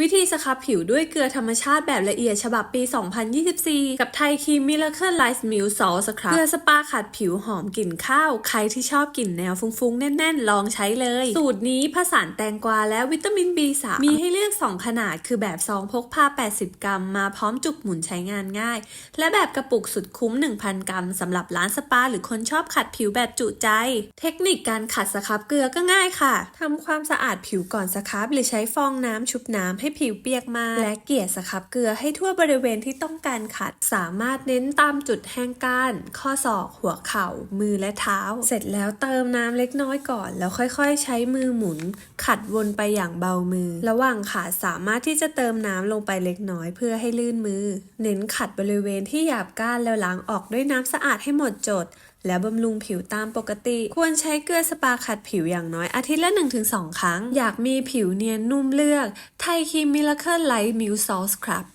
วิธีสครับผิวด้วยเกลือธรรมชาติแบบละเอียดฉบับปี 2024 กับไทยครีม Miracle Light Milk Salt Scrub เกลือสปาขัดผิวหอมกลิ่นข้าว ใครที่ชอบกลิ่นแนวฟุ้งๆ แน่นๆ ลองใช้เลย สูตรนี้ผสานแตงกวาและวิตามิน B3 มีให้เลือก 2 ขนาดคือแบบซองพกพา 80 กรัม มาพร้อมจุกหมุนใช้งานง่าย และแบบกระปุกสุดคุ้ม 1,000 กรัมสำหรับร้านสปาหรือคนชอบขัดผิวแบบจุใจ เทคนิคการขัดสครับเกลือก็ง่ายค่ะทำความสะอาดผิวก่อนสครับหรือใช้ฟองน้ำชุบน้ำให้ผิวเปียกมากและเกลี่ยสครับเกลือให้ทั่วบริเวณที่ต้องการขัดสามารถเน้นตามจุดแห้งก้านข้อศอกหัวเข่ามือและเท้าเสร็จแล้วเติมน้ำเล็กน้อยก่อนแล้วค่อยๆใช้มือหมุนขัดวนไปอย่างเบามือระหว่างขัดสามารถที่จะเติมน้ำลงไปเล็กน้อยเพื่อให้ลื่นมือเน้นขัดบริเวณที่หยาบก้านแล้วล้างออกด้วยน้ำสะอาดให้หมดจดแล้วบำรุงผิวตามปกติควรใช้เกลือสปาขัดผิวอย่างน้อยอาทิตย์ละ 1-2 ครั้งอยากมีผิวเนียนนุ่มเลือกไทยครีม Miracle Light Milk Salt Scrub